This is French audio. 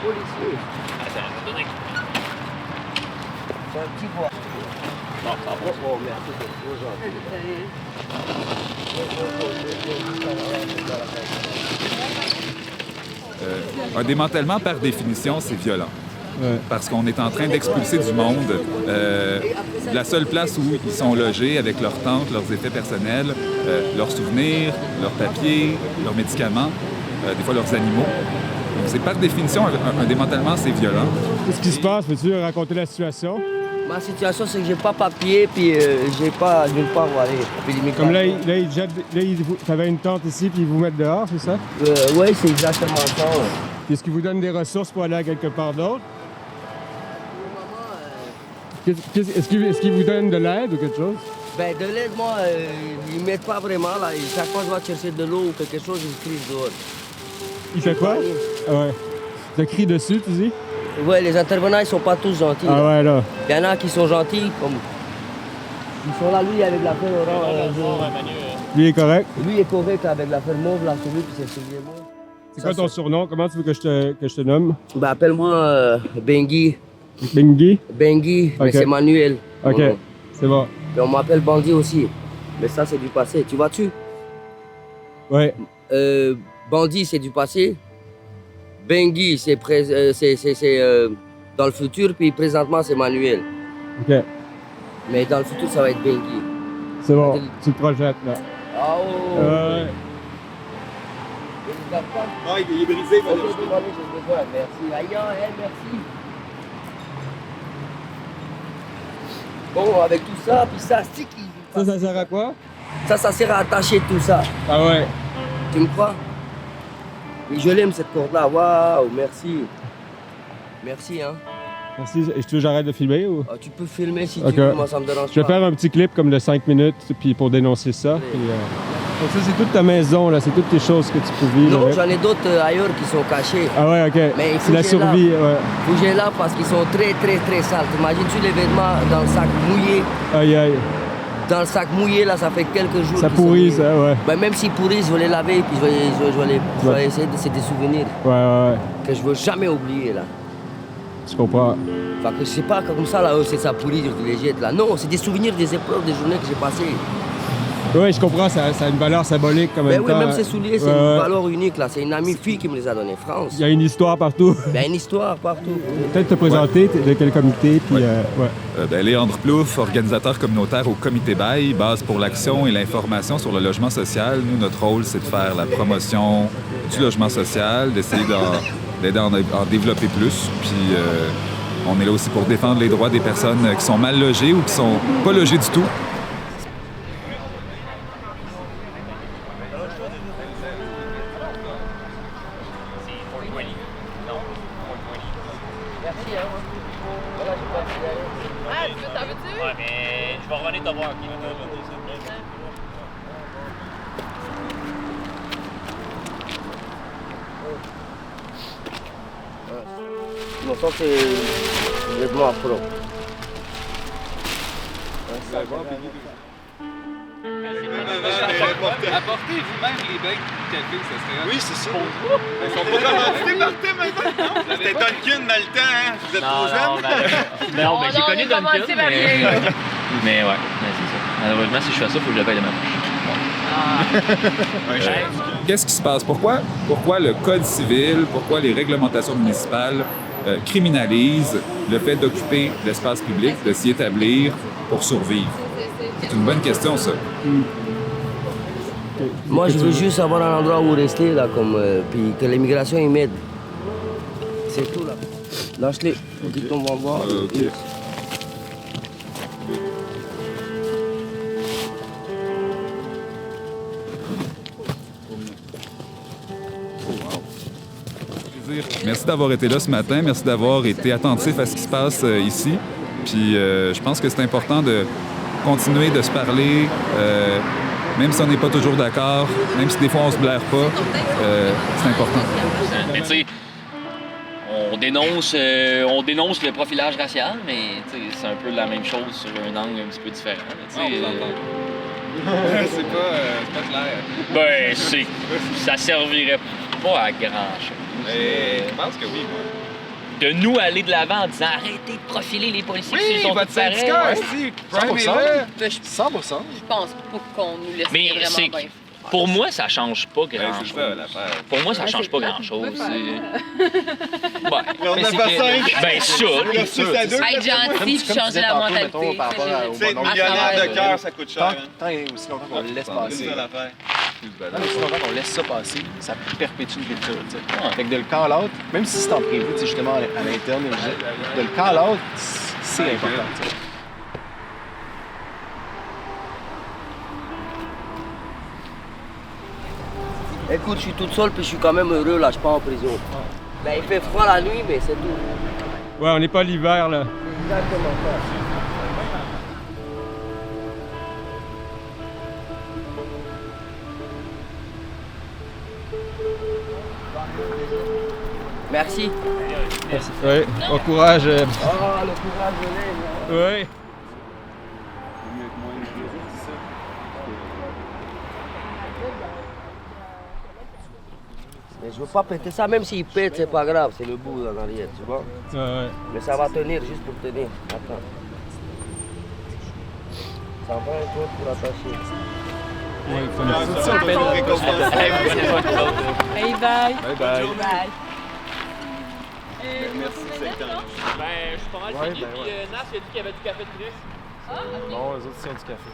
policier. Attends, je vais donner. C'est un petit bois. Non, ça va. Oh, merci, c'est gentil. Un démantèlement, par définition, c'est violent. Ouais. Parce qu'on est en train d'expulser du monde. La seule place où ils sont logés avec leurs tentes, leurs effets personnels, leurs souvenirs, leurs papiers, leurs médicaments, des fois leurs animaux. Donc c'est par définition, un démantèlement, c'est violent. Qu'est-ce qui se passe? Peux-tu raconter la situation? Ma situation, c'est que j'ai pas papier, puis j'ai pas nulle part où aller. Puis Comme là, t'avais une tente ici, puis ils vous mettent dehors, c'est ça? Oui, c'est exactement ça. Ouais. Est-ce qu'ils vous donnent des ressources pour aller à quelque part d'autre? Est-ce qu'ils vous donnent de l'aide ou quelque chose? Ben, de l'aide, moi, ils m'aident pas vraiment. Là. Chaque fois que je vais chercher de l'eau ou quelque chose, ils crient dehors. Il fait quoi? Ah ouais. Tu cries dessus, tu dis? Ouais, les intervenants, ils sont pas tous gentils. Ah ouais, là. Il y en a qui sont gentils, comme... Ils sont là, lui, avec la feuille orange. Lui est correct? Lui est correct avec la feuille mauve, là, celui, puis c'est celui mauve. C'est quoi ton surnom? Comment tu veux que je te nomme? Ben, appelle-moi Bengi. Bengi? Bengi, mais Ok. c'est Manuel. OK, c'est bon. Et on m'appelle Bandit aussi. Mais ça, c'est du passé. Tu vois-tu? Ouais. Bandit, c'est du passé. Bengi, c'est dans le futur, puis présentement, c'est Manuel. OK. Mais dans le futur, ça va être Bengi. C'est bon. Tu le projettes, là. Ah oh! Ouais. Ah, il est brisé, Ok, j'ai besoin. Merci. Aïe, merci. Bon, avec tout ça, puis ça, stick. Ça sert à quoi? Ça sert à attacher tout ça. Ah ouais. Tu me crois? Et je l'aime cette corde-là. Waouh, merci. Merci, hein. Merci. Et tu veux que j'arrête de filmer ou? Ah, tu peux filmer si Ok. tu veux, moi ça me dérange Je vais pas. faire un petit clip comme de 5 minutes puis pour dénoncer ça. Puis, Donc ça, c'est toute ta maison, là. C'est toutes tes choses que tu peux vivre Non, avec. j'en ai d'autres ailleurs qui sont cachés. Ah ouais, OK. Mais il faut C'est la que j'ai là. survie, ouais. Faut que j'ai là parce qu'ils sont très, très, très sales. T'imagines-tu les vêtements dans le sac mouillé? Aïe, aïe. Dans le sac mouillé, là, ça fait quelques jours. Ça qu'ils sont pourrit, mouillés. ça, ouais. Ben, même s'ils pourrissent, je vais les laver puis je vais essayer de... C'est des souvenirs Ouais. que je veux jamais oublier, là. Je comprends. Enfin, que c'est pas comme ça, là, c'est ça pourrit, je les jette, là. Non, c'est des souvenirs des épreuves, des journées que j'ai passées. Oui, je comprends, ça a une valeur symbolique quand même. Ben oui, même ces souliers, c'est Ouais, une ouais. valeur unique, là. C'est une amie fille qui me les a donnés, France. Il y a une histoire partout. Ben, une histoire partout. Peut-être te présenter de quel comité, puis ouais. Léandre Plouffe, organisateur communautaire au Comité Bail, base pour l'action et l'information sur le logement social. Nous, notre rôle, c'est de faire la promotion du logement social, d'essayer d'aider à en développer plus. Puis on est là aussi pour défendre les droits des personnes qui sont mal logées ou qui sont pas logées du tout. Merci, hein. Voilà, j'ai pas pu y aller. Ah, t'en veux-tu? Ouais, mais je vais revenir te voir. Non, ça, c'est des vêtements afro. Apportez vous-même les bains de café, ça serait... Oui, c'est ça. Ils sont pas commandités par thème maintenant. C'était Duncan dans le temps, hein? Vous êtes trop jeunes. Non, mais j'ai connu Duncan, mais ouais, c'est ça. Malheureusement, si je fais ça, il faut que je le paye de ma poche. Qu'est-ce qui se passe? Pourquoi le Code civil, pourquoi les réglementations municipales criminalisent le fait d'occuper l'espace public, de s'y établir pour survivre? C'est une bonne question, ça. Moi, je veux juste avoir un endroit où rester, là, comme, puis que l'immigration, ils m'aident. C'est tout, là. Lâche-les, faut qu'ils tombent en bas. OK. Merci d'avoir été là ce matin. Merci d'avoir été attentif à ce qui se passe ici. Puis je pense que c'est important de continuer de se parler, même si on n'est pas toujours d'accord, même si des fois on se blaire pas. C'est important. Mais tu sais, on dénonce le profilage racial, mais tu sais, c'est un peu la même chose sur un angle un petit peu différent. Tu sais, c'est pas clair. ben, ça servirait pas à grand-chose. Je pense que oui, moi. de nous aller de l'avant en disant arrêtez de profiler les policiers qui sont votre tous pareils. syndicat, Ouais. esti, 100%. primez-le. 100%. Je pense pas qu'on nous laisse Mais vraiment c'est- bien. Pour moi, ça change pas Ben, grand-chose. c'est ça, l'affaire. Pour moi, ça Ouais, change c'est pas plate, grand-chose. tu peux C'est... Ouais. On Mais a c'est pas que- 5. Ben ça, Le 6 à 2. Être gentil puis changer la mentalité. Par rapport Ça, j'ai au vu. C'est être bon nombre millionnaire Ah, de cœur, ça coûte cher. Tant, hein. tant et aussi longtemps qu'on laisse C'est passer. ça l'affaire. Tant et aussi longtemps qu'on laisse ça passer, ça perpétue une culture. Tu sais. Ouais. Fait que de le call out, même si c'est en privé, tu sais, justement à l'interne, de le call out, c'est important. Tu sais. Écoute, je suis toute seule puis je suis quand même heureux là, je suis pas en prison. Ben, il fait froid la nuit, mais c'est tout. Ouais, on n'est pas l'hiver, là. Exactement ça. Merci. Ouais, bon courage. Oh, le courage de l'aide. Ouais. Mais je veux pas péter ça, même s'il pète, c'est pas grave, c'est le bout en arrière, tu vois. Ouais. Mais ça va tenir juste pour tenir. Attends. Ça va un peu pour attacher. Ouais, il faut une petite Bye bye. Bye bye. Bye. Merci, c'est quand. Ben, je suis pas mal Ouais, fini. ben Puis Nas, il a dit qu'il y avait du café de plus. Bon, les autres, c'est du café.